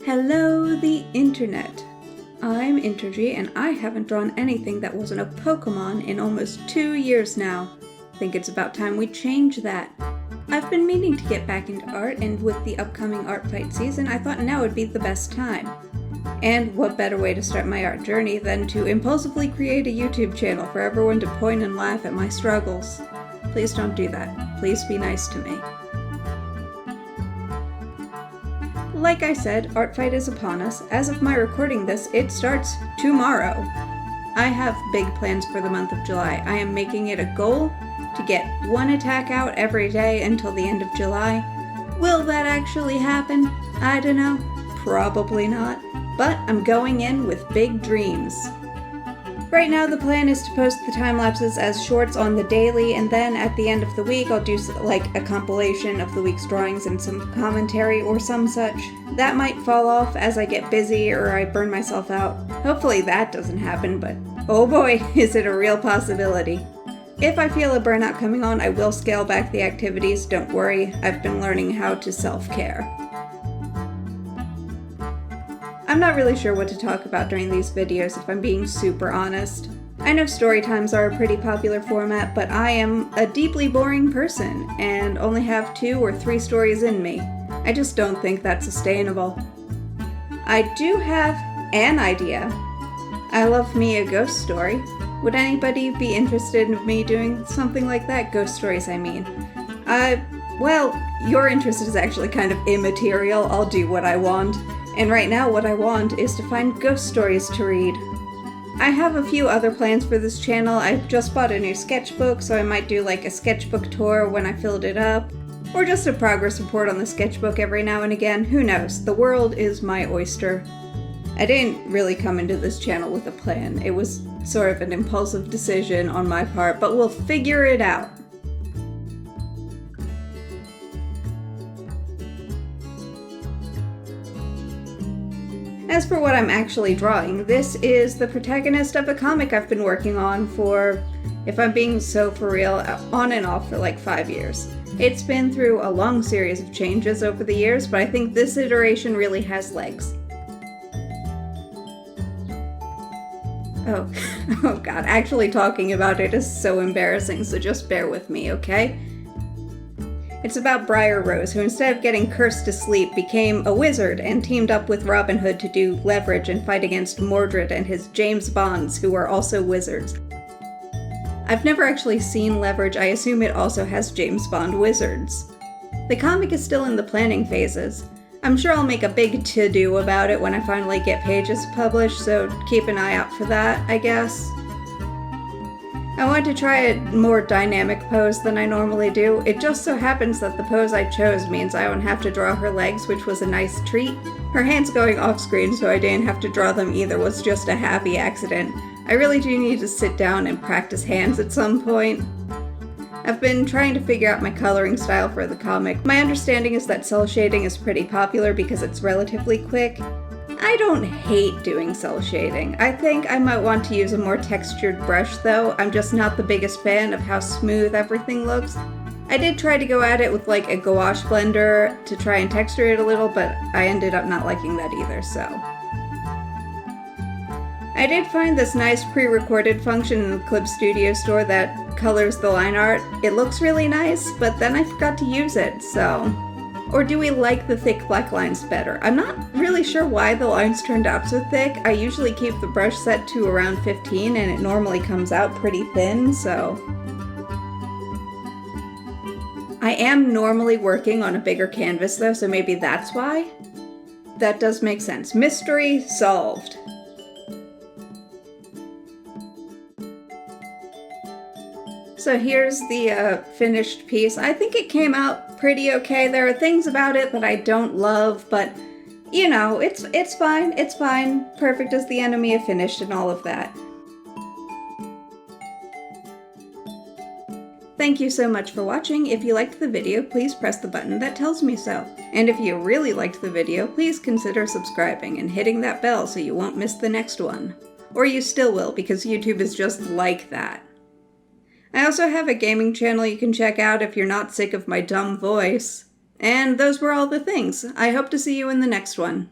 Hello, the internet. I'm Intergy, and I haven't drawn anything that wasn't a Pokemon in almost 2 years now. Think it's about time we change that. I've been meaning to get back into art, and with the upcoming Artfight season, I thought now would be the best time. And what better way to start my art journey than to impulsively create a YouTube channel for everyone to point and laugh at my struggles. Please don't do that. Please be nice to me. Like I said, Artfight is upon us. As of my recording this, it starts tomorrow. I have big plans for the month of July. I am making it a goal to get one attack out every day until the end of July. Will that actually happen? I don't know. Probably not. But I'm going in with big dreams. Right now the plan is to post the time lapses as shorts on the daily, and then at the end of the week I'll do like a compilation of the week's drawings and some commentary or some such. That might fall off as I get busy or I burn myself out. Hopefully that doesn't happen, but oh boy, is it a real possibility. If I feel a burnout coming on, I will scale back the activities, don't worry, I've been learning how to self-care. I'm not really sure what to talk about during these videos if I'm being super honest. I know story times are a pretty popular format, but I am a deeply boring person and only have 2 or 3 stories in me. I just don't think that's sustainable. I do have an idea. I love me a ghost story. Would anybody be interested in me doing something like that? Ghost stories, I mean. Well, your interest is actually kind of immaterial. I'll do what I want. And right now what I want is to find ghost stories to read. I have a few other plans for this channel. I've just bought a new sketchbook, so I might do like a sketchbook tour when I filled it up. Or just a progress report on the sketchbook every now and again. Who knows? The world is my oyster. I didn't really come into this channel with a plan. It was sort of an impulsive decision on my part, but we'll figure it out. As for what I'm actually drawing, this is the protagonist of a comic I've been working on for, if I'm being so for real, on and off for like 5 years. It's been through a long series of changes over the years, but I think this iteration really has legs. Oh god, actually talking about it is so embarrassing, so just bear with me, okay? It's about Briar Rose, who instead of getting cursed to sleep, became a wizard and teamed up with Robin Hood to do leverage and fight against Mordred and his James Bonds, who are also wizards. I've never actually seen Leverage, I assume it also has James Bond wizards. The comic is still in the planning phases. I'm sure I'll make a big to-do about it when I finally get pages published, so keep an eye out for that, I guess. I wanted to try a more dynamic pose than I normally do. It just so happens that the pose I chose means I won't have to draw her legs, which was a nice treat. Her hands going off screen so I didn't have to draw them either was just a happy accident. I really do need to sit down and practice hands at some point. I've been trying to figure out my coloring style for the comic. My understanding is that cel shading is pretty popular because it's relatively quick. I don't hate doing cel shading. I think I might want to use a more textured brush though. I'm just not the biggest fan of how smooth everything looks. I did try to go at it with like a gouache blender to try and texture it a little, but I ended up not liking that either, so. I did find this nice pre-recorded function in the Clip Studio store that colors the line art. It looks really nice, but then I forgot to use it, so. Or do we like the thick black lines better? I'm not really sure why the lines turned out so thick. I usually keep the brush set to around 15 and it normally comes out pretty thin, so. I am normally working on a bigger canvas though, so maybe that's why. That does make sense. Mystery solved. So here's the finished piece. I think it came out pretty okay. There are things about it that I don't love, but you know, it's fine, it's fine. Perfect as the enemy of finished and all of that. Thank you so much for watching. If you liked the video, please press the button that tells me so. And if you really liked the video, please consider subscribing and hitting that bell so you won't miss the next one. Or you still will, because YouTube is just like that. I also have a gaming channel you can check out if you're not sick of my dumb voice. And those were all the things. I hope to see you in the next one.